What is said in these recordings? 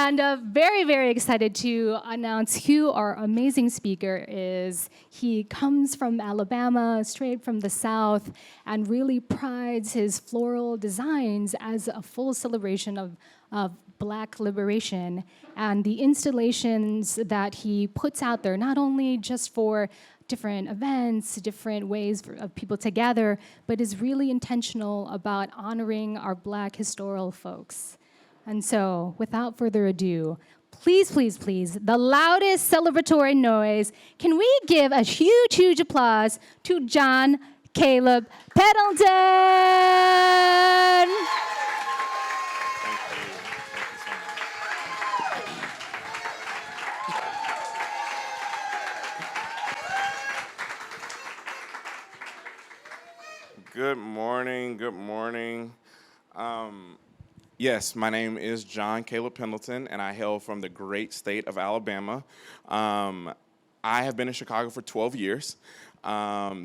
And very, very excited to announce who our amazing speaker is. He comes from Alabama, straight from the South, and really prides his floral designs as a full celebration of Black liberation. And the installations that he puts out there, not only just for different events, different ways of people to gather, but is really intentional about honoring our Black historical folks. And so, without further ado, please, please, please, the loudest celebratory noise. Can we give a huge, huge applause to John Caleb Pendleton? Good morning, good morning. Yes, my name is John Caleb Pendleton, and I hail from the great state of Alabama. I have been in Chicago for 12 years.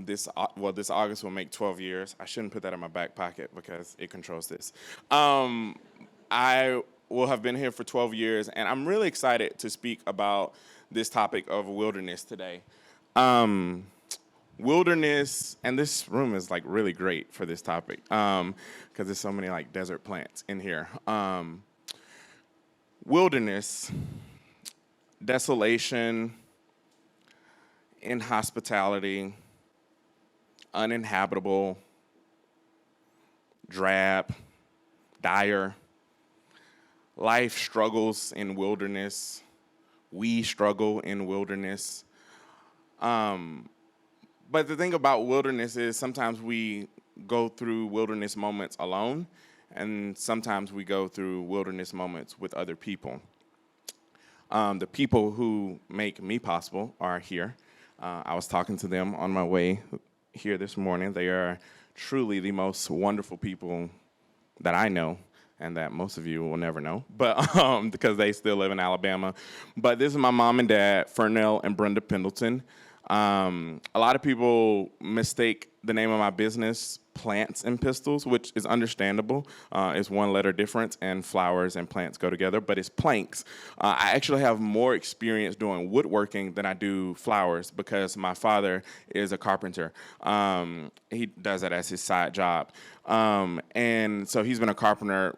This August will make 12 years. I shouldn't put that in my back pocket because it controls this. I will have been here for 12 years, and I'm really excited to speak about this topic of wilderness today. Wilderness, and this room is like really great for this topic because there's so many like desert plants in here. Wilderness, desolation, inhospitality, uninhabitable, drab, dire. Life struggles in wilderness. We struggle in wilderness. But the thing about wilderness is sometimes we go through wilderness moments alone, and sometimes we go through wilderness moments with other people. The people who make me possible are here. I was talking to them on my way here this morning. They are truly the most wonderful people that I know, and that most of you will never know, but because they still live in Alabama. But this is my mom and dad, Fernell and Brenda Pendleton. A lot of people mistake the name of my business, Plants and Pistils, which is understandable. It's one letter difference, and flowers and plants go together, but it's planks. I actually have more experience doing woodworking than I do flowers because my father is a carpenter. He does that as his side job. And so he's been a carpenter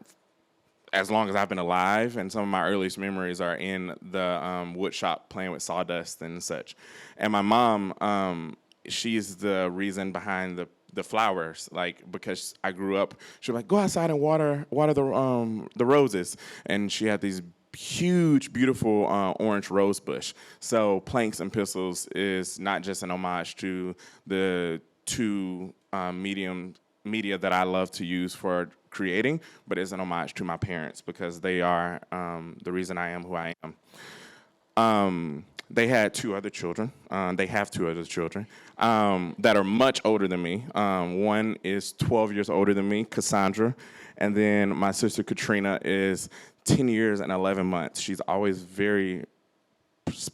as long as I've been alive, and some of my earliest memories are in the wood shop playing with sawdust and such. And my mom, she's the reason behind the flowers, like because I grew up, she was like, go outside and water the roses, and she had these huge, beautiful orange rose bush. So Planks and Pistils is not just an homage to the two media that I love to use for creating, but it's an homage to my parents because they are the reason I am who I am. They had two other children. They have two other children that are much older than me. One is 12 years older than me, Cassandra, and then my sister Katrina is 10 years and 11 months. She's always very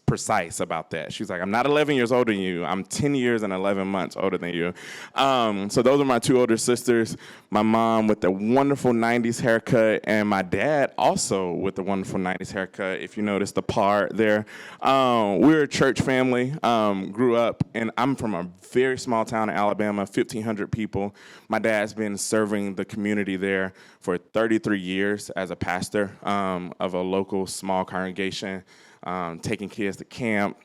precise about that. She's like, I'm not 11 years older than you. I'm 10 years and 11 months older than you. So those are my two older sisters. My mom with the wonderful 90s haircut, and my dad also with the wonderful 90s haircut. If you notice the part there. We're a church family, grew up, and I'm from a very small town in Alabama, 1,500 people. My dad's been serving the community there for 33 years as a pastor of a local small congregation. Taking kids to camp,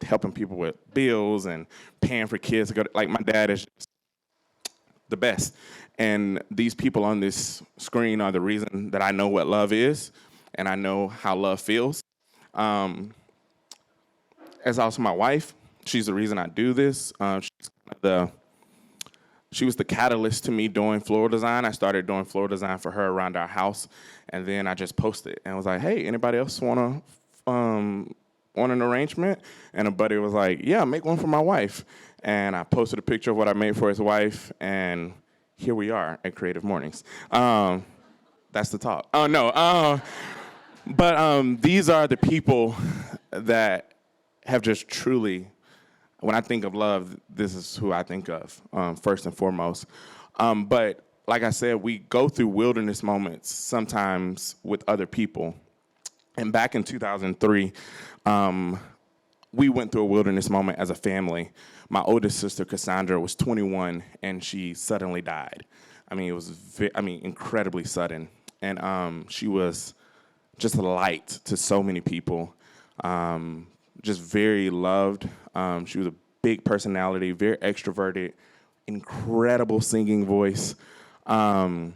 helping people with bills and paying for kids to go to, like, my dad is just the best. And these people on this screen are the reason that I know what love is and I know how love feels. As also my wife, she's the reason I do this. She was the catalyst to me doing floral design. I started doing floral design for her around our house, and then I just posted and was like, hey, anybody else want an arrangement? And a buddy was like, yeah, make one for my wife. And I posted a picture of what I made for his wife, and here we are at Creative Mornings. That's the talk. Oh, no. But these are the people that have just truly, when I think of love, this is who I think of, first and foremost. But like I said, we go through wilderness moments sometimes with other people. And back in 2003, we went through a wilderness moment as a family. My oldest sister, Cassandra, was 21, and she suddenly died. I mean, it was incredibly sudden. And she was just a light to so many people, just very loved. She was a big personality, very extroverted, incredible singing voice. And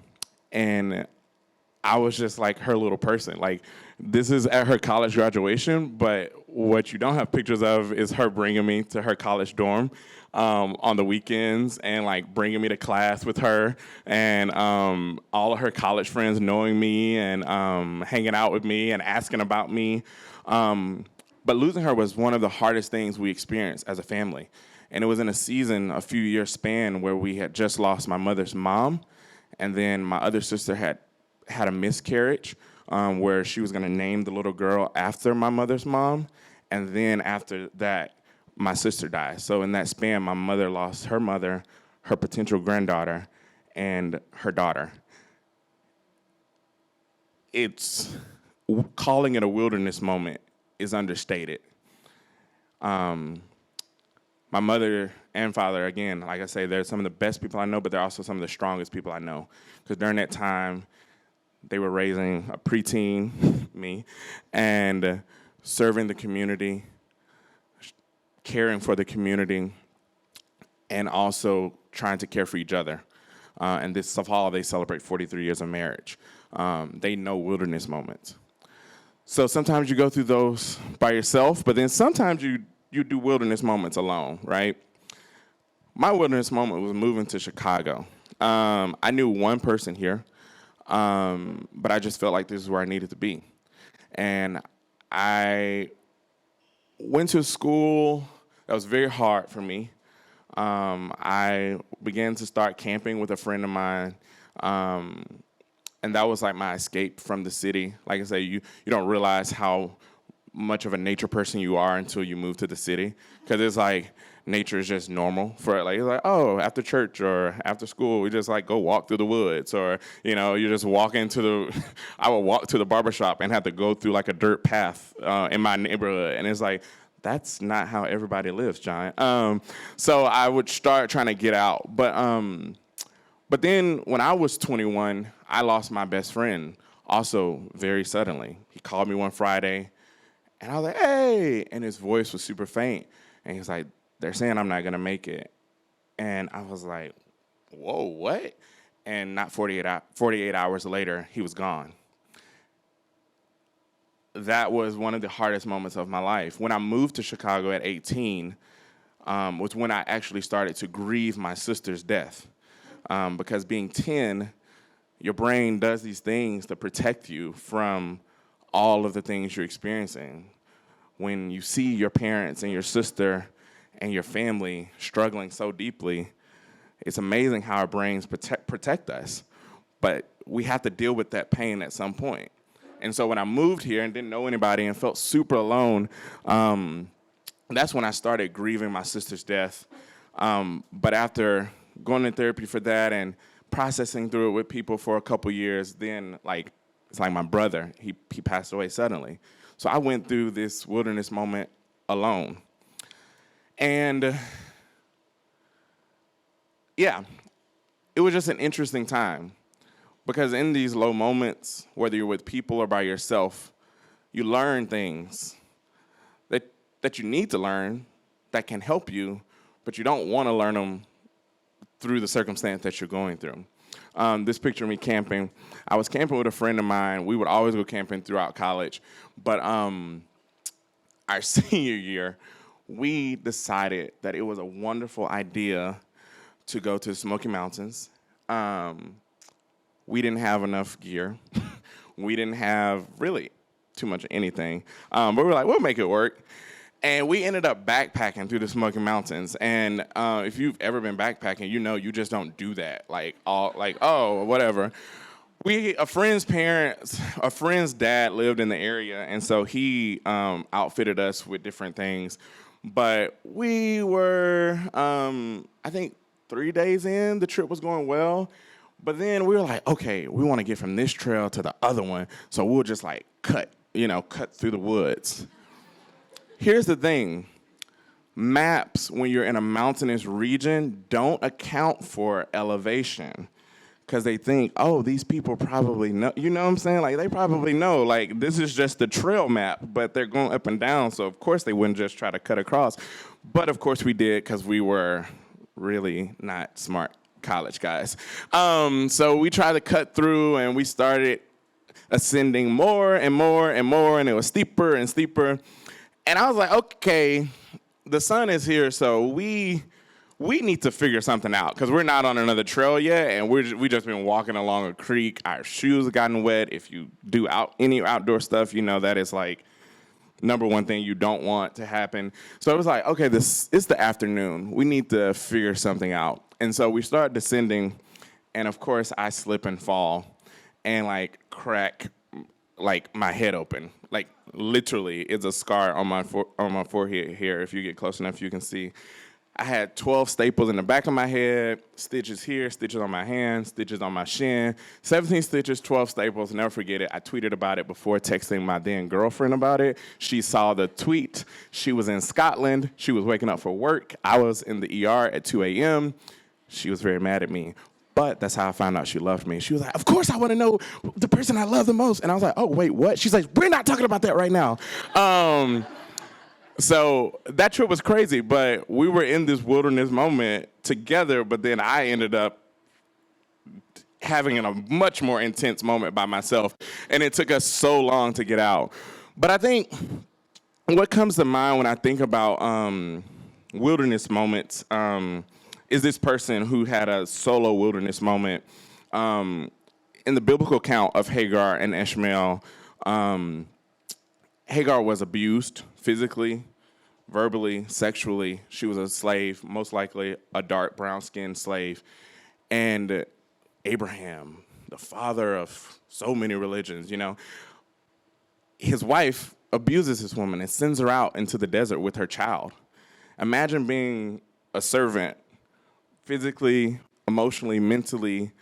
I was just like her little person. Like, this is at her college graduation, but what you don't have pictures of is her bringing me to her college dorm on the weekends and like bringing me to class with her, and all of her college friends knowing me and hanging out with me and asking about me. But losing her was one of the hardest things we experienced as a family. And it was in a few year span, where we had just lost my mother's mom, and then my other sister had a miscarriage, where she was going to name the little girl after my mother's mom. And then after that, my sister died. So in that span, my mother lost her mother, her potential granddaughter, and her daughter. Calling it a wilderness moment is understated. My mother and father, again, like I say, they're some of the best people I know, but they're also some of the strongest people I know. Because during that time, they were raising a preteen, me, and serving the community, caring for the community, and also trying to care for each other. And this fall, they celebrate 43 years of marriage. They know wilderness moments. So sometimes you go through those by yourself, but then sometimes you do wilderness moments alone, right? My wilderness moment was moving to Chicago. I knew one person here, but I just felt like this is where I needed to be. And I went to a school that was very hard for me. I began to start camping with a friend of mine, and that was like my escape from the city. Like I say, you don't realize how much of a nature person you are until you move to the city, because it's like nature is just normal for it. Like, it's like, oh, after church or after school, we just like go walk through the woods, or you just walk into I would walk to the barbershop and have to go through like a dirt path in my neighborhood, and it's like, that's not how everybody lives, John. So I would start trying to get out, but then when I was 21, I lost my best friend also very suddenly. He called me one Friday, and I was like, hey, and his voice was super faint. And he's like, they're saying I'm not going to make it. And I was like, whoa, what? And not 48 hours later, he was gone. That was one of the hardest moments of my life. When I moved to Chicago at 18, was when I actually started to grieve my sister's death. Because being 10, your brain does these things to protect you from all of the things you're experiencing. When you see your parents and your sister and your family struggling so deeply, it's amazing how our brains protect us. But we have to deal with that pain at some point. And so when I moved here and didn't know anybody and felt super alone, that's when I started grieving my sister's death. But after going to therapy for that and processing through it with people for a couple years, then it's like my brother, he passed away suddenly. So I went through this wilderness moment alone. And yeah, it was just an interesting time, because in these low moments, whether you're with people or by yourself, you learn things that you need to learn that can help you, but you don't want to learn them through the circumstance that you're going through. This picture of me camping, I was camping with a friend of mine. We would always go camping throughout college. But our senior year, we decided that it was a wonderful idea to go to the Smoky Mountains. We didn't have enough gear. We didn't have really too much of anything. But we were like, we'll make it work. And we ended up backpacking through the Smoky Mountains. And if you've ever been backpacking, you just don't do that. Oh, whatever. A friend's dad lived in the area, and so he outfitted us with different things. But we were, I think, 3 days in, the trip was going well. But then we were like, okay, we want to get from this trail to the other one, so we'll just cut cut through the woods. Here's the thing. Maps, when you're in a mountainous region, don't account for elevation because they think, oh, these people probably know. You know what I'm saying? Like, they probably know. Like, this is just the trail map, but they're going up and down. So, of course, they wouldn't just try to cut across. But, of course, we did because we were really not smart college guys. So we tried to cut through, and we started ascending more and more and more, and it was steeper and steeper. And I was like, okay, the sun is here, so we need to figure something out because we're not on another trail yet, and we just been walking along a creek. Our shoes have gotten wet. If you do any outdoor stuff, you know that is like number one thing you don't want to happen. So it was like, okay, it's the afternoon. We need to figure something out. And so we start descending, and of course I slip and fall and like crack like my head open. Like literally, it's a scar on my forehead here. If you get close enough, you can see. I had 12 staples in the back of my head, stitches here, stitches on my hand, stitches on my shin, 17 stitches, 12 staples. Never forget it. I tweeted about it before texting my then girlfriend about it. She saw the tweet. She was in Scotland. She was waking up for work. I was in the ER at 2 a.m. She was very mad at me. But that's how I found out she loved me. She was like, of course I want to know the person I love the most. And I was like, oh, wait, what? She's like, we're not talking about that right now. So that trip was crazy, but we were in this wilderness moment together, but then I ended up having a much more intense moment by myself, and it took us so long to get out. But I think what comes to mind when I think about wilderness moments is this person who had a solo wilderness moment. In the biblical account of Hagar and Ishmael, Hagar was abused physically, verbally, sexually. She was a slave, most likely a dark brown-skinned slave. And Abraham, the father of so many religions, his wife abuses this woman and sends her out into the desert with her child. Imagine being a servant, physically, emotionally, mentally,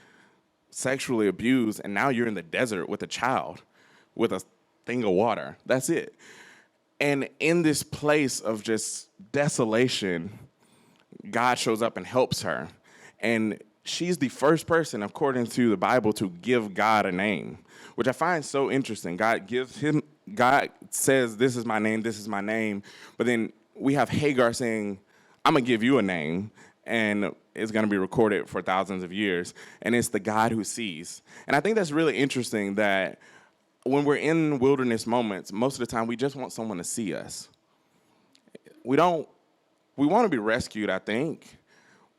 sexually abused, and now you're in the desert with a child, with a thing of water. That's it. And in this place of just desolation, God shows up and helps her. And she's the first person, according to the Bible, to give God a name, which I find so interesting. God says, this is my name, this is my name. But then we have Hagar saying, I'm going to give you a name, and it's going to be recorded for thousands of years. And it's the God who sees. And I think that's really interesting that when we're in wilderness moments, most of the time we just want someone to see us. We want to be rescued, I think.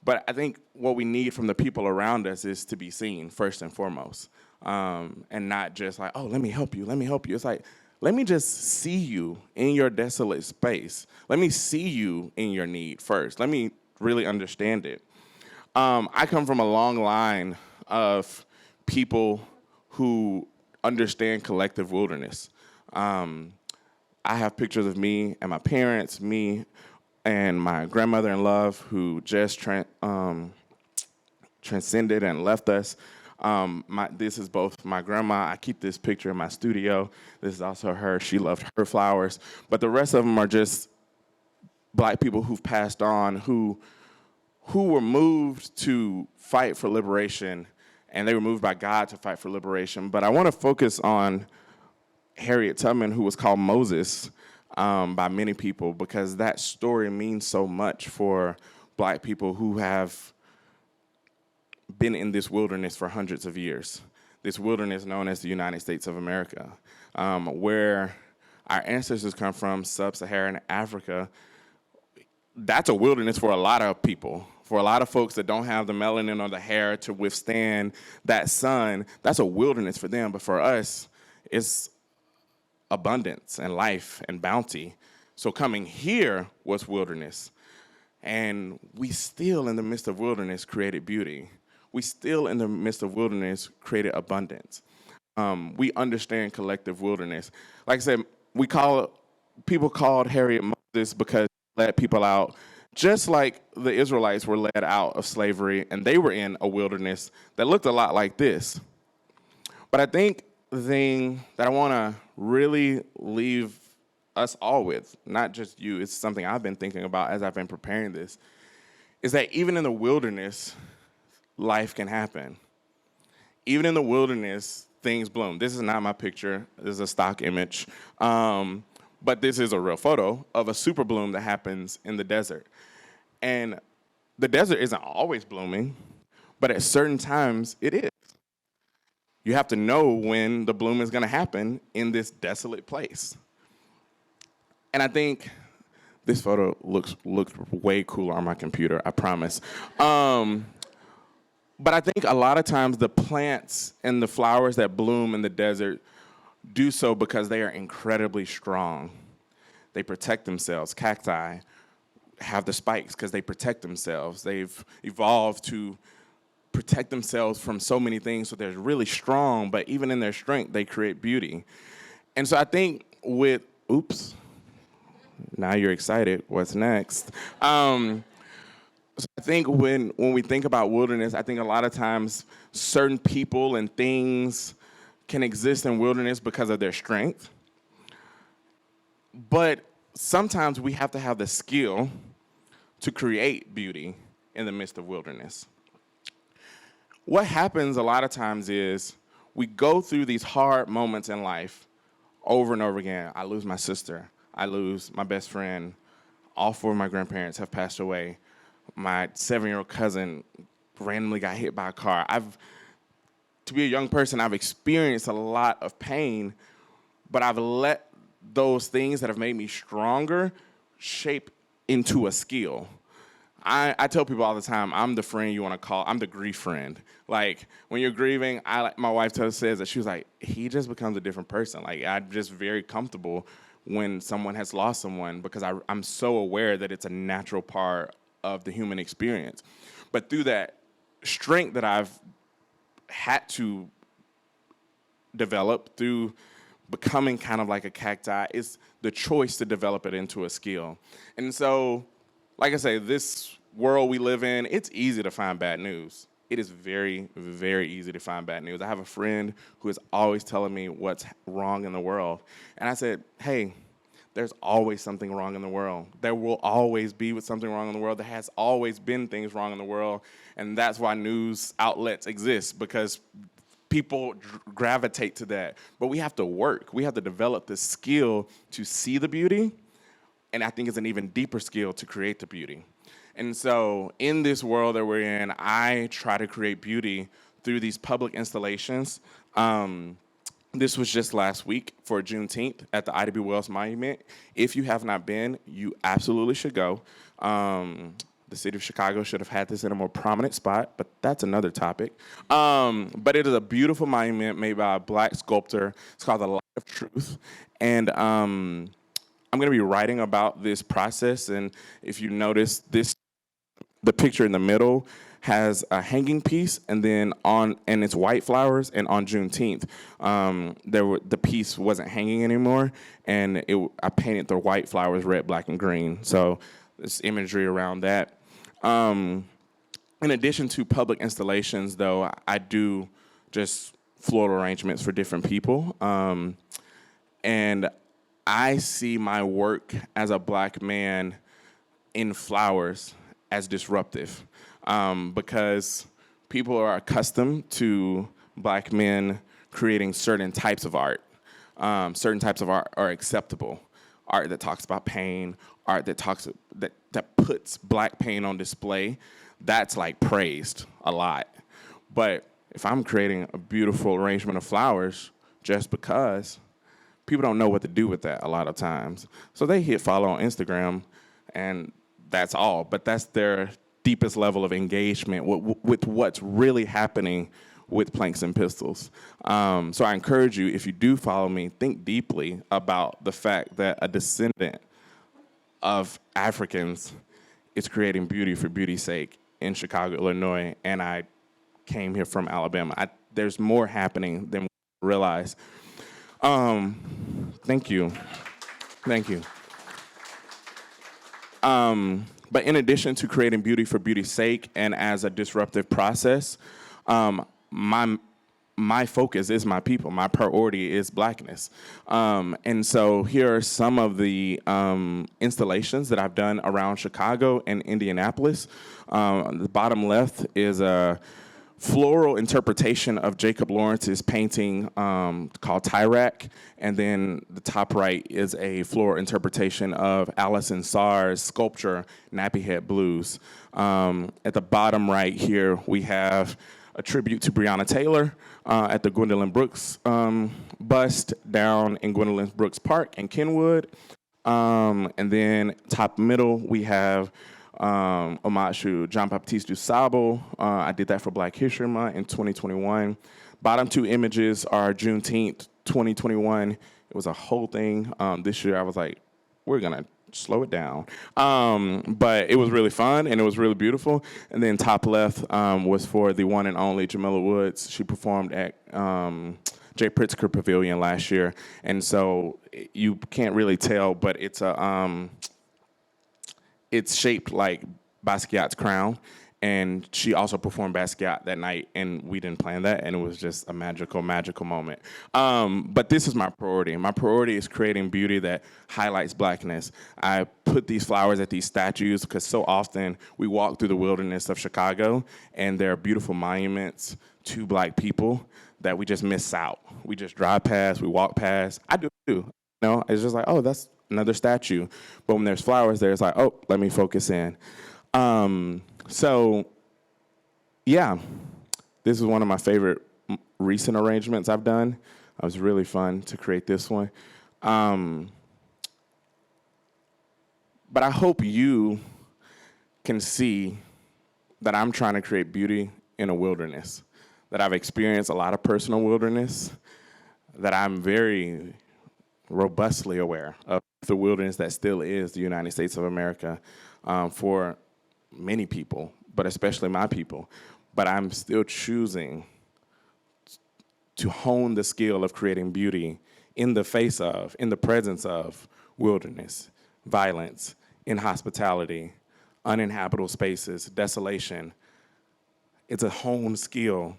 But I think what we need from the people around us is to be seen first and foremost. And not just like, oh, let me help you. It's like, let me just see you in your desolate space. Let me see you in your need first. Let me really understand it. I come from a long line of people who understand collective wilderness. I have pictures of me and my parents, me and my grandmother-in-law who just transcended and left us. This is both my grandma. I keep this picture in my studio. This is also her. She loved her flowers. But the rest of them are just Black people who've passed on, who were moved to fight for liberation, and they were moved by God to fight for liberation. But I want to focus on Harriet Tubman, who was called Moses by many people, because that story means so much for Black people who have been in this wilderness for hundreds of years, this wilderness known as the United States of America, where our ancestors come from, sub-Saharan Africa. That's a wilderness for a lot of people. For a lot of folks that don't have the melanin or the hair to withstand that sun, that's a wilderness for them. But for us, it's abundance and life and bounty. So coming here was wilderness. And we still, in the midst of wilderness, created beauty. We still, in the midst of wilderness, created abundance. We understand collective wilderness. Like I said, people called Harriet Moses because she led people out, just like the Israelites were led out of slavery, and they were in a wilderness that looked a lot like this. But I think thing that I want to really leave us all with, not just you, it's something I've been thinking about as I've been preparing this, is that even in the wilderness, life can happen. Even in the wilderness, things bloom. This is not my picture. This is a stock image. But this is a real photo of a super bloom that happens in the desert. And the desert isn't always blooming, but at certain times it is. You have to know when the bloom is going to happen in this desolate place. And I think this photo looks way cooler on my computer, I promise. But I think a lot of times the plants and the flowers that bloom in the desert do so because they are incredibly strong. They protect themselves. Cacti have the spikes because they protect themselves. They've evolved to protect themselves from so many things, so they're really strong, but even in their strength, they create beauty. And so I think now you're excited, what's next? So I think when we think about wilderness, I think a lot of times certain people and things can exist in wilderness because of their strength. But sometimes we have to have the skill to create beauty in the midst of wilderness. What happens a lot of times is we go through these hard moments in life over and over again. I lose my sister. I lose my best friend. All 4 of my grandparents have passed away. My 7-year-old cousin randomly got hit by a car. To be a young person, I've experienced a lot of pain, but I've let those things that have made me stronger shape into a skill. I tell people all the time, I'm the friend you want to call. I'm the grief friend. Like, when you're grieving, my wife says that she was like, he just becomes a different person. Like, I'm just very comfortable when someone has lost someone because I'm so aware that it's a natural part of the human experience. But through that strength that I've had to develop through becoming kind of like a cacti, it's the choice to develop it into a skill. And so, like I say, this world we live in, it's easy to find bad news. It is very, very easy to find bad news. I have a friend who is always telling me what's wrong in the world. And I said, hey, there's always something wrong in the world. There will always be something wrong in the world. There has always been things wrong in the world. And that's why news outlets exist, because people gravitate to that. But we have to work. We have to develop the skill to see the beauty. And I think it's an even deeper skill to create the beauty. And so in this world that we're in, I try to create beauty through these public installations. This was just last week for Juneteenth at the Ida B. Wells Monument. If you have not been, you absolutely should go. The city of Chicago should have had this in a more prominent spot, but that's another topic. But it is a beautiful monument made by a Black sculptor. It's called The Light of Truth. And I'm going to be writing about this process. And if you notice, the picture in the middle has a hanging piece, and then and it's white flowers. And on Juneteenth, the piece wasn't hanging anymore, and I painted the white flowers red, black, and green. So there's imagery around that. In addition to public installations, though, I do just floral arrangements for different people, and I see my work as a Black man in flowers as disruptive, because people are accustomed to Black men creating certain types of art. Certain types of art are acceptable. Art that talks about pain, art that puts Black pain on display, that's like praised a lot. But if I'm creating a beautiful arrangement of flowers just because, people don't know what to do with that a lot of times. So they hit follow on Instagram, and that's all. But that's their deepest level of engagement with what's really happening with Planks and Pistols. So I encourage you, if you do follow me, think deeply about the fact that a descendant of Africans is creating beauty for beauty's sake in Chicago, Illinois, and I came here from Alabama. There's more happening than we realize. Thank you. But in addition to creating beauty for beauty's sake and as a disruptive process, my my focus is my people. My priority is Blackness. And so here are some of the installations that I've done around Chicago and Indianapolis. The bottom left is a floral interpretation of Jacob Lawrence's painting called Tyrak. And then the top right is a floral interpretation of Alison Saar's sculpture, Nappyhead Blues. At the bottom right here, we have a tribute to Breonna Taylor at the Gwendolyn Brooks bust down in Gwendolyn Brooks Park in Kenwood. And then top middle, we have homage to John Baptiste du Sable. I did that for Black History Month in 2021. Bottom two images are Juneteenth 2021. It was a whole thing. This year I was like, we're going to slow it down. But it was really fun and it was really beautiful. And then top left was for the one and only Jamila Woods. She performed at Jay Pritzker Pavilion last year. And so you can't really tell, but it's shaped like Basquiat's crown. And she also performed Basquiat that night, and we didn't plan that, and it was just a magical, magical moment. But this is my priority. My priority is creating beauty that highlights Blackness. I put these flowers at these statues because so often we walk through the wilderness of Chicago, and there are beautiful monuments to Black people that we just miss out. We just drive past, we walk past. I do too. You know, it's just like, oh, that's another statue. But when there's flowers there, it's like, oh, let me focus in. So, yeah, this is one of my favorite recent arrangements I've done. It was really fun to create this one. But I hope you can see that I'm trying to create beauty in a wilderness, that I've experienced a lot of personal wilderness, that I'm very robustly aware of the wilderness that still is the United States of America for many people, but especially my people. But I'm still choosing to hone the skill of creating beauty in the face of, in the presence of wilderness, violence, inhospitality, uninhabitable spaces, desolation. It's a honed skill,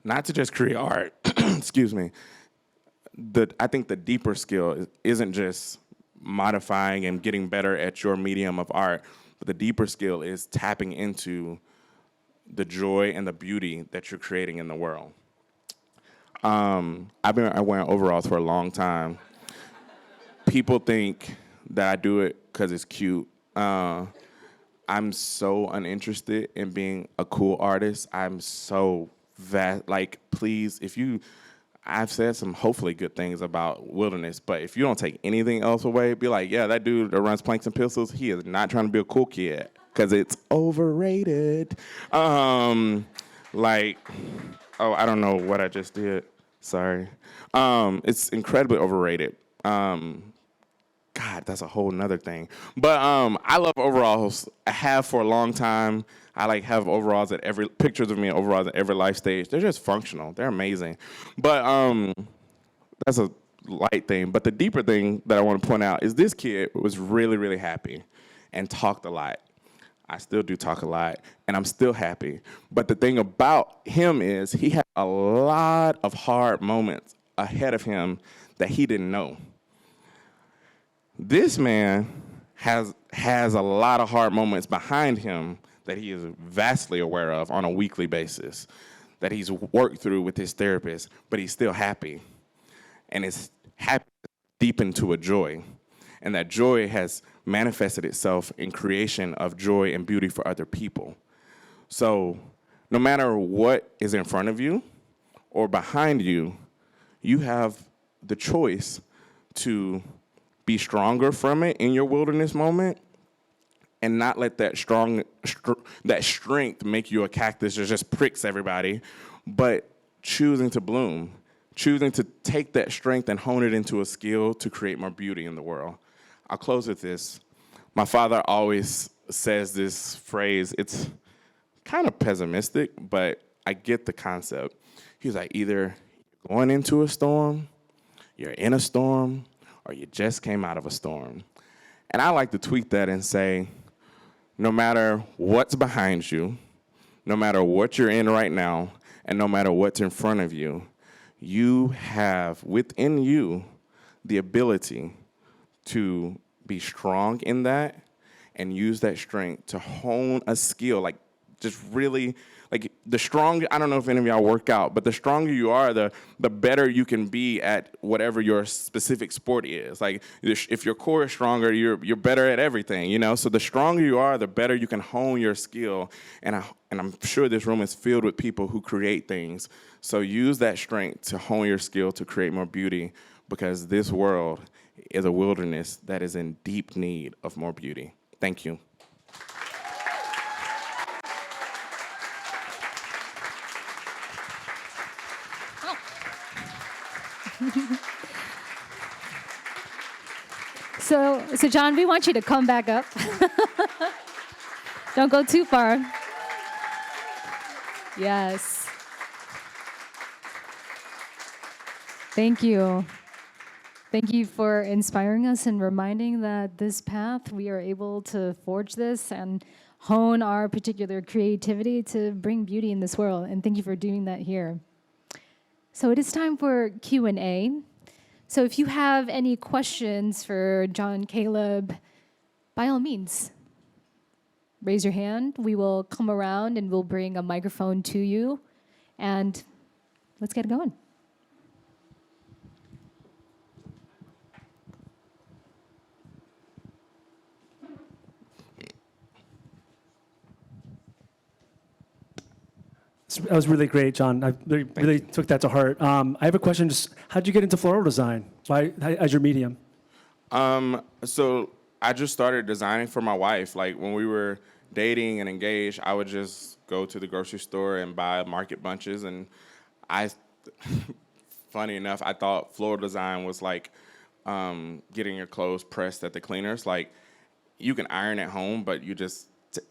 not to just create art, excuse me. I think the deeper skill isn't just modifying and getting better at your medium of art, but the deeper skill is tapping into the joy and the beauty that you're creating in the world. I've been wearing overalls for a long time. People think that I do it because it's cute. I'm so uninterested in being a cool artist. I'm so please, I've said some hopefully good things about wilderness, but if you don't take anything else away, be like, yeah, that dude that runs Planks and Pistols, he is not trying to be a cool kid because it's overrated. I don't know what I just did. Sorry. It's incredibly overrated. God, that's a whole nother thing. But I love overalls. I have for a long time. I have overalls pictures of me in overalls at every life stage. They're just functional. They're amazing. But that's a light thing. But the deeper thing that I want to point out is this kid was really, really happy and talked a lot. I still do talk a lot, and I'm still happy. But the thing about him is he had a lot of hard moments ahead of him that he didn't know. This man has a lot of hard moments behind him that he is vastly aware of on a weekly basis, that he's worked through with his therapist, but he's still happy. And it's happy deep into a joy. And that joy has manifested itself in creation of joy and beauty for other people. So no matter what is in front of you or behind you, you have the choice to be stronger from it in your wilderness moment and not let that strength make you a cactus that just pricks everybody, but choosing to bloom, choosing to take that strength and hone it into a skill to create more beauty in the world. I'll close with this. My father always says this phrase. It's kind of pessimistic, but I get the concept. He's like, either you're going into a storm, you're in a storm, or you just came out of a storm. And I like to tweak that and say, no matter what's behind you, no matter what you're in right now, and no matter what's in front of you, you have within you the ability to be strong in that and use that strength to hone a skill, like just really, like the stronger, I don't know if any of y'all work out, but the stronger you are, the better you can be at whatever your specific sport is. Like if your core is stronger, you're better at everything, you know? So the stronger you are, the better you can hone your skill. And I'm sure this room is filled with people who create things. So use that strength to hone your skill to create more beauty, because this world is a wilderness that is in deep need of more beauty. Thank you. So John, we want you to come back up. Don't go too far. Yes. Thank you. Thank you for inspiring us and reminding that this path, we are able to forge this and hone our particular creativity to bring beauty in this world. And thank you for doing that here. So it is time for Q&A. So if you have any questions for John, Caleb, by all means, raise your hand. We will come around and we'll bring a microphone to you. And let's get going. That was really great, John. I really took that to heart. I have a question. Just how'd you get into floral design? Why, as your medium? So I just started designing for my wife. Like when we were dating and engaged, I would just go to the grocery store and buy market bunches. And funny enough, I thought floral design was like getting your clothes pressed at the cleaners. Like you can iron at home, but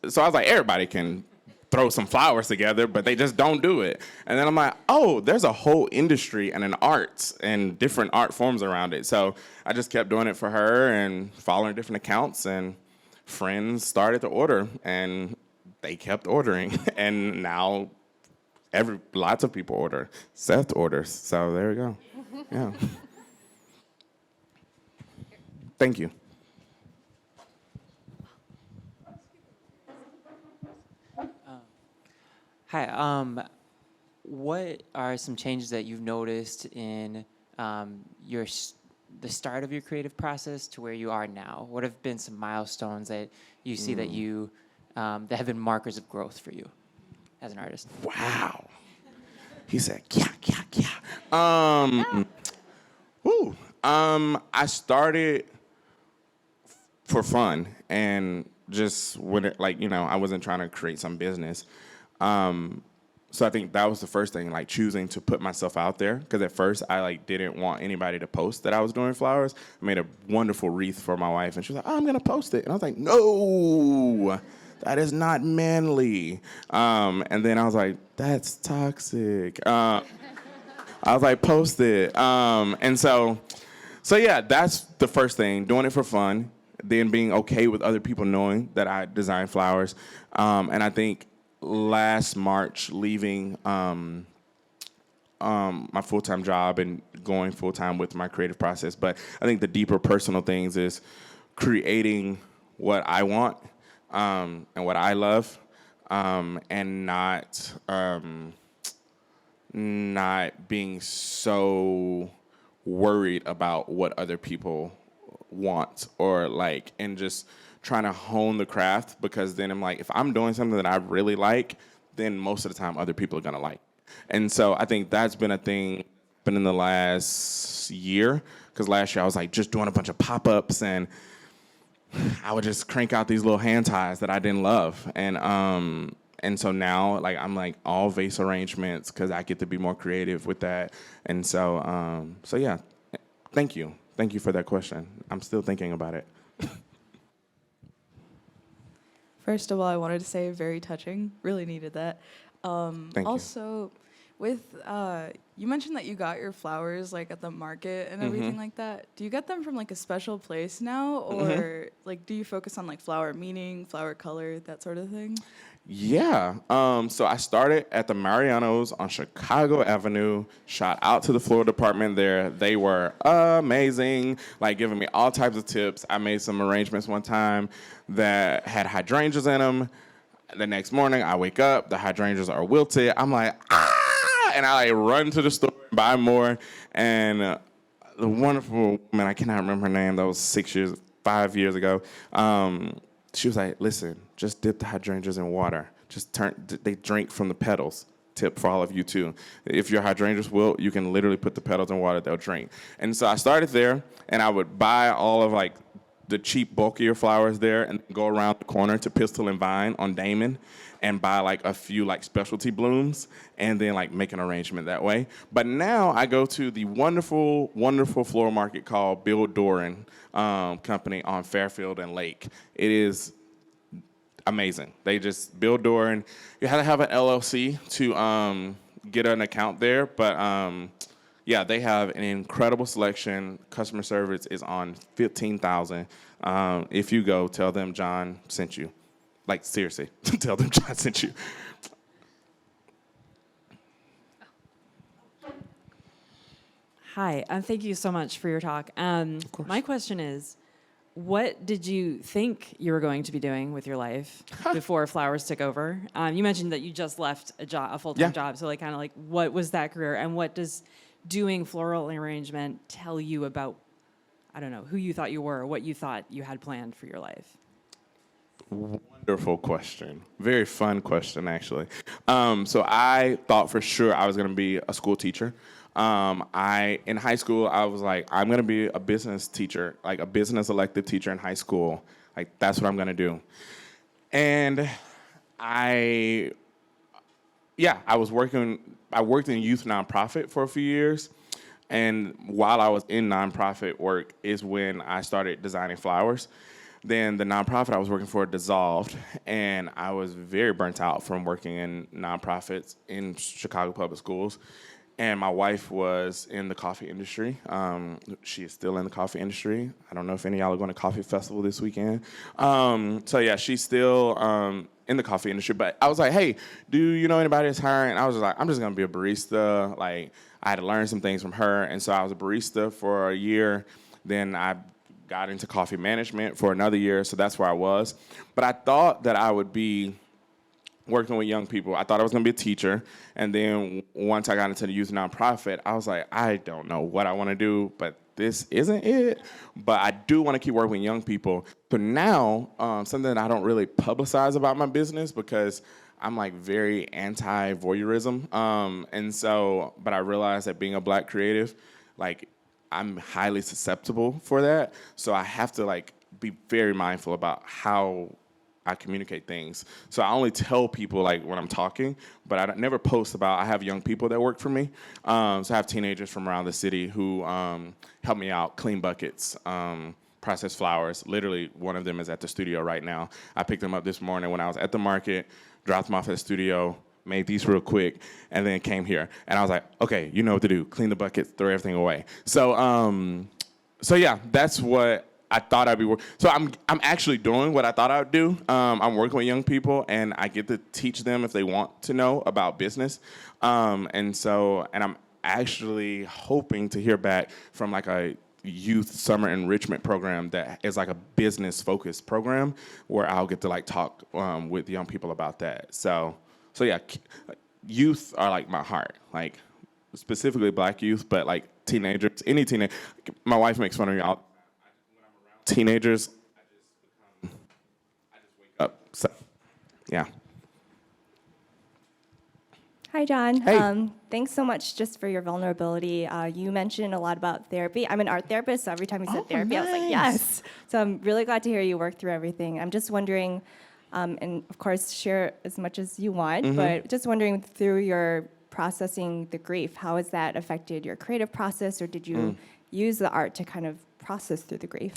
so I was like, everybody can throw some flowers together, but they just don't do it. And then I'm like, oh, there's a whole industry and an arts and different art forms around it. So I just kept doing it for her and following different accounts, and friends started to order, and they kept ordering. And now lots of people order. Seth orders. So there we go. Yeah. Thank you. Hi. What are some changes that you've noticed in the start of your creative process to where you are now? What have been some milestones that you see that that have been markers of growth for you as an artist? Wow. He said, yeah. I started for fun and just I wasn't trying to create some business. So I think that was the first thing, like choosing to put myself out there. Because at first I didn't want anybody to post that I was doing flowers. I made a wonderful wreath for my wife, and she was like, oh, I'm gonna post it. And I was like, no, that is not manly. And then I was like, that's toxic. I was like, post it. And so yeah, that's the first thing, doing it for fun, then being okay with other people knowing that I design flowers. And I think last March, leaving my full-time job and going full-time with my creative process. But I think the deeper personal things is creating what I want and what I love, and not being so worried about what other people want and just trying to hone the craft, because then I'm like, if I'm doing something that I really like, then most of the time other people are gonna like. And so I think that's been a thing in the last year, because last year I was just doing a bunch of pop-ups, and I would just crank out these little hand ties that I didn't love. And so now I'm all vase arrangements, because I get to be more creative with that. And so yeah, thank you for that question. I'm still thinking about it. First of all, I wanted to say very touching. Really needed that. Thank you. Also, With you mentioned that you got your flowers like at the market and everything like that. Do you get them from like a special place now, or like do you focus on like flower meaning, flower color, that sort of thing? Yeah. So I started at the Marianos on Chicago Avenue. Shout out to the floral department there. They were amazing, like giving me all types of tips. I made some arrangements one time that had hydrangeas in them. The next morning, I wake up, the hydrangeas are wilted. I'm like, ah! And I like run to the store and buy more. And the wonderful woman, I cannot remember her name, that was 5 years ago. She was like, listen, just dip the hydrangeas in water. They drink from the petals. Tip for all of you too. If your hydrangeas wilt, you can literally put the petals in water, they'll drink. And so I started there, and I would buy all of like the cheap, bulkier flowers there and go around the corner to Pistol and Vine on Damon and buy like a few like specialty blooms and then like make an arrangement that way. But now I go to the wonderful, wonderful floral market called Bill Doran Company on Fairfield and Lake. It is amazing. They just, Bill Doran, you have to have an LLC to get an account there, but yeah, they have an incredible selection. Customer service is on 15,000. If you go, tell them John sent you. Like, seriously, tell them John sent you. Hi, thank you so much for your talk. Of course. My question is, what did you think you were going to be doing with your life before flowers took over? You mentioned that you just left a full-time job, so like kind of like what was that career, and what does doing floral arrangement tell you about, I don't know, who you thought you were, or what you thought you had planned for your life? Wonderful question. Very fun question, actually. So I thought for sure I was going to be a school teacher. In high school, I was like, I'm going to be a business teacher, like a business elective teacher in high school. Like, that's what I'm going to do. And I worked in youth nonprofit for a few years. And while I was in nonprofit work is when I started designing flowers. Then the nonprofit I was working for dissolved, and I was very burnt out from working in nonprofits in Chicago public schools. And my wife was in the coffee industry. She is still in the coffee industry. I don't know if any of y'all are going to Coffee Festival this weekend. So yeah, she's still in the coffee industry. But I was like, hey, do you know anybody that's hiring? And I was just like, I'm just going to be a barista. Like, I had to learn some things from her. And so I was a barista for a year. Then I got into coffee management for another year. So that's where I was. But I thought that I would be working with young people. I thought I was going to be a teacher. And then once I got into the youth nonprofit, I was like, I don't know what I want to do, but this isn't it. But I do want to keep working with young people. So now, something that I don't really publicize about my business because I'm like very anti-voyeurism. But I realized that being a Black creative, like I'm highly susceptible for that. So I have to like be very mindful about how I communicate things. So I only tell people like when I'm talking, but I never post about, I have young people that work for me. So I have teenagers from around the city who help me out, clean buckets, process flowers. Literally, one of them is at the studio right now. I picked them up this morning when I was at the market, dropped them off at the studio, made these real quick, and then came here. And I was like, okay, you know what to do. Clean the buckets, throw everything away. So yeah, that's what I thought I'd be working. So I'm actually doing what I thought I would do. I'm working with young people, and I get to teach them if they want to know about business. And I'm actually hoping to hear back from like a youth summer enrichment program that is like a business focused program where I'll get to like talk with young people about that. So yeah, youth are like my heart, like specifically Black youth, but like teenagers, any teenager. My wife makes fun of me. When I'm around teenagers, I just wake up. So, yeah. Hi, John. Hey. Thanks so much just for your vulnerability. You mentioned a lot about therapy. I'm an art therapist, so every time you said therapy, I was like, yes. So I'm really glad to hear you work through everything. I'm just wondering, and of course, share as much as you want, but just wondering through your processing the grief, how has that affected your creative process, or did you use the art to kind of process through the grief?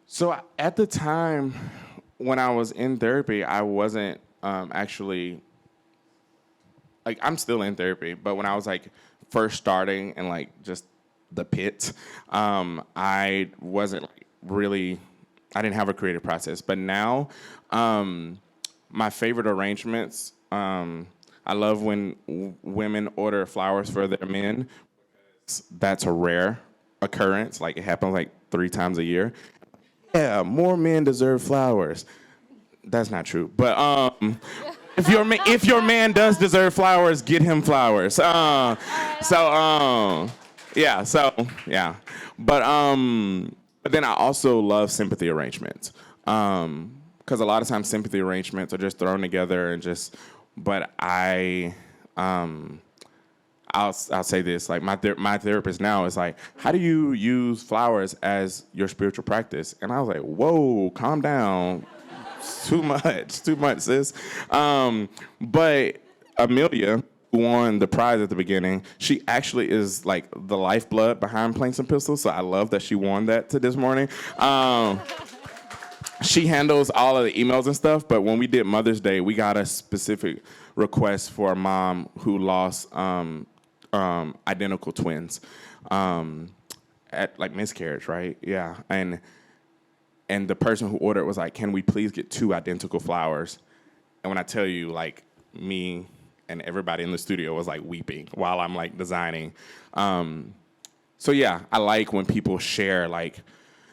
So at the time when I was in therapy, I wasn't actually like I'm still in therapy, but when I was like first starting and like just the pit, I wasn't like really, I didn't have a creative process. But now, my favorite arrangements, I love when women order flowers for their men. That's a rare occurrence. Like it happens like 3 times a year. Yeah, more men deserve flowers. That's not true. But if your man does deserve flowers, get him flowers. Yeah. But then I also love sympathy arrangements. Because a lot of times sympathy arrangements are just thrown together and just. But I'll say this, like my therapist now is like, how do you use flowers as your spiritual practice? And I was like, whoa, calm down. Too much, sis. But Amelia, who won the prize at the beginning, she actually is like the lifeblood behind Planes and Pistols, so I love that she won that to this morning. She handles all of the emails and stuff, but when we did Mother's Day, we got a specific request for a mom who lost identical twins at like miscarriage, right? Yeah, and the person who ordered was like, can we please get 2 identical flowers? And when I tell you, like, me and everybody in the studio was like weeping while I'm like designing. So yeah, I like when people share like,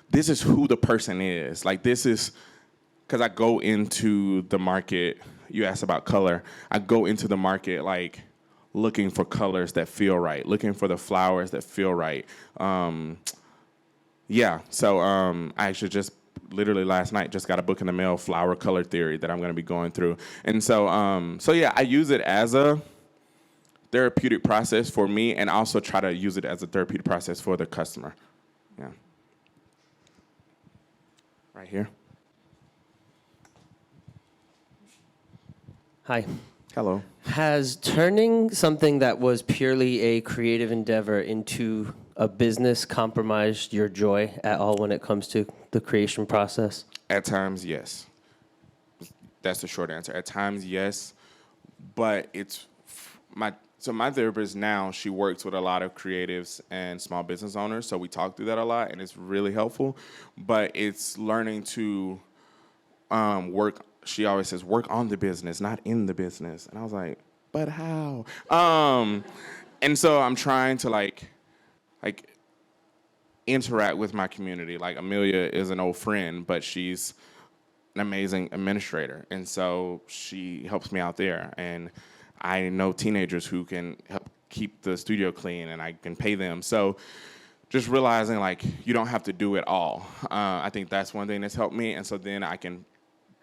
this is who the person is. Like this is, because I go into the market, you asked about color, I go into the market like looking for colors that feel right, looking for the flowers that feel right. Yeah, so I actually just literally last night just got a book in the mail, Flower Color Theory, that I'm going to be going through. And so yeah, I use it as a therapeutic process for me and also try to use it as a therapeutic process for the customer. Yeah. Right here. Hi. Hello. Has turning something that was purely a creative endeavor into a business compromised your joy at all when it comes to the creation process? At times, yes. That's the short answer. At times, yes. But it's my therapist now, she works with a lot of creatives and small business owners, so we talk through that a lot, and it's really helpful. But it's learning to work. She always says, work on the business, not in the business. And I was like, but how? And so I'm trying to like interact with my community. Like Amelia is an old friend, but she's an amazing administrator. And so she helps me out there. And I know teenagers who can help keep the studio clean and I can pay them. So just realizing like you don't have to do it all. I think that's one thing that's helped me. And so then I can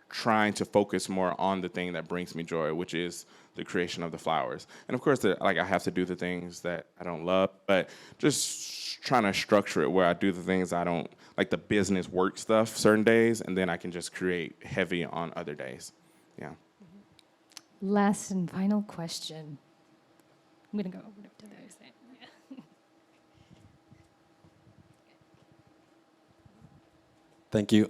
trying to focus more on the thing that brings me joy, which is the creation of the flowers. And of course, I have to do the things that I don't love, but just trying to structure it where I do the things I don't, like the business work stuff certain days, and then I can just create heavy on other days. Yeah. Last and final question. I'm going to go over to the other side. Yeah. Thank you.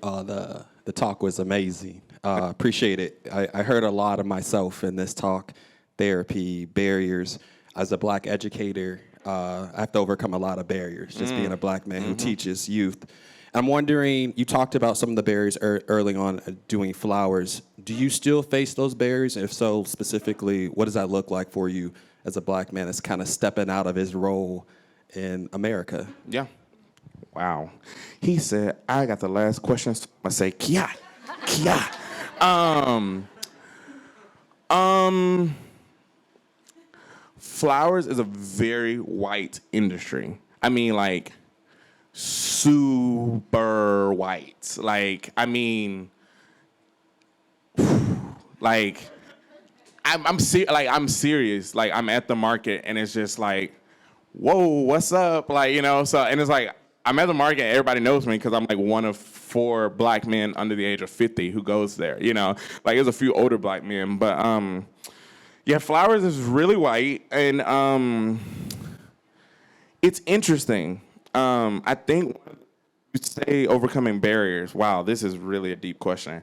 The talk was amazing. Appreciate it. I heard a lot of myself in this talk, therapy, barriers. As a Black educator, I have to overcome a lot of barriers, just being a Black man who teaches youth. I'm wondering, you talked about some of the barriers early on doing flowers. Do you still face those barriers? And if so, specifically, what does that look like for you as a Black man that's kind of stepping out of his role in America? Yeah. Wow. He said, I got the last question. So I say, Kia. Flowers is a very white industry. I mean, like, super white. Like, I mean, like, I'm serious. Like, I'm at the market, and it's just like, whoa, what's up? Like, you know, so, and it's like, I'm at the market, everybody knows me because I'm like one of 4 Black men under the age of 50 who goes there, you know? Like, there's a few older Black men, but, yeah, flowers is really white, and it's interesting. I think you say overcoming barriers. Wow, this is really a deep question.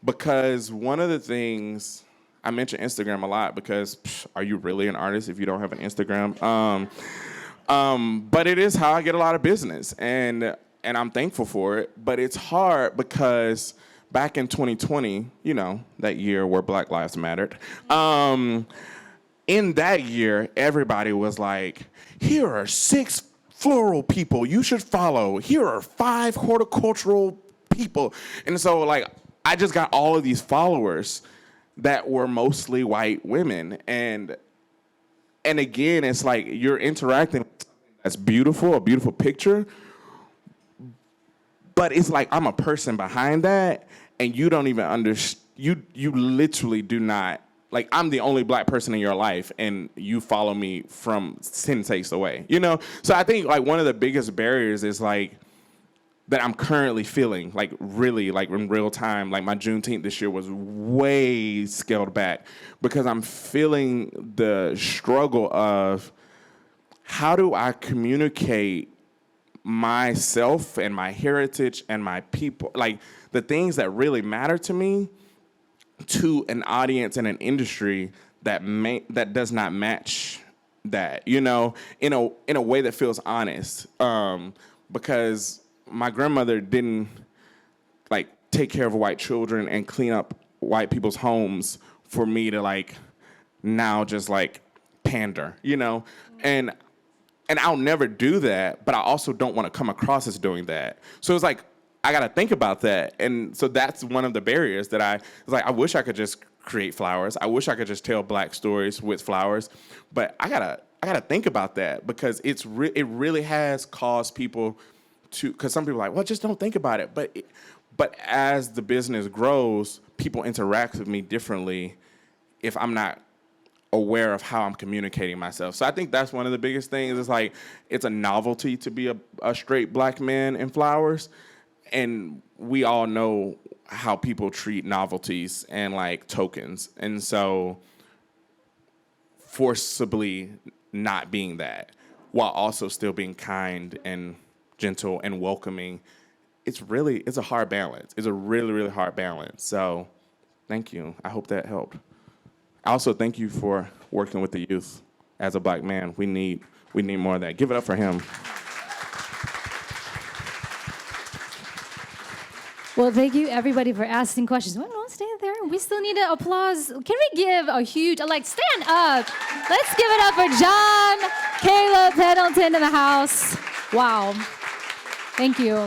Because one of the things I mention Instagram a lot because are you really an artist if you don't have an Instagram? But it is how I get a lot of business, and I'm thankful for it. But it's hard because back in 2020, that year where Black Lives Mattered, in that year, everybody was like, here are 6 floral people you should follow. Here are 5 horticultural people. And so, I just got all of these followers that were mostly white women. And again, it's like you're interacting with something that's beautiful, a beautiful picture, but it's like I'm a person behind that, and you don't even understand. You literally do not. I'm the only Black person in your life, and you follow me from 10 states away, So I think, one of the biggest barriers is, that I'm currently feeling, really, in real time. My Juneteenth this year was way scaled back because I'm feeling the struggle of how do I communicate myself and my heritage and my people, the things that really matter to me, to an audience and an industry that does not match that, in a way that feels honest. Because my grandmother didn't take care of white children and clean up white people's homes for me to now just pander, and I'll never do that, but I also don't want to come across as doing that. So it's I got to think about that. And so that's one of the barriers that I wish I could just create flowers. I wish I could just tell Black stories with flowers, but I gotta think about that because it really has caused people to, because some people are like, well, just don't think about it. But as the business grows, people interact with me differently if I'm not aware of how I'm communicating myself. So I think that's one of the biggest things. It's it's a novelty to be a straight Black man in flowers. And we all know how people treat novelties and tokens. And so forcibly not being that while also still being kind and gentle and welcoming, it's a hard balance. It's a really, really hard balance. So thank you. I hope that helped. I also thank you for working with the youth as a Black man. We need more of that. Give it up for him. Well, thank you, everybody, for asking questions. Well, don't stay there. We still need an applause. Can we give a huge, stand up. Let's give it up for John, Caleb Pendleton in the house. Wow. Thank you.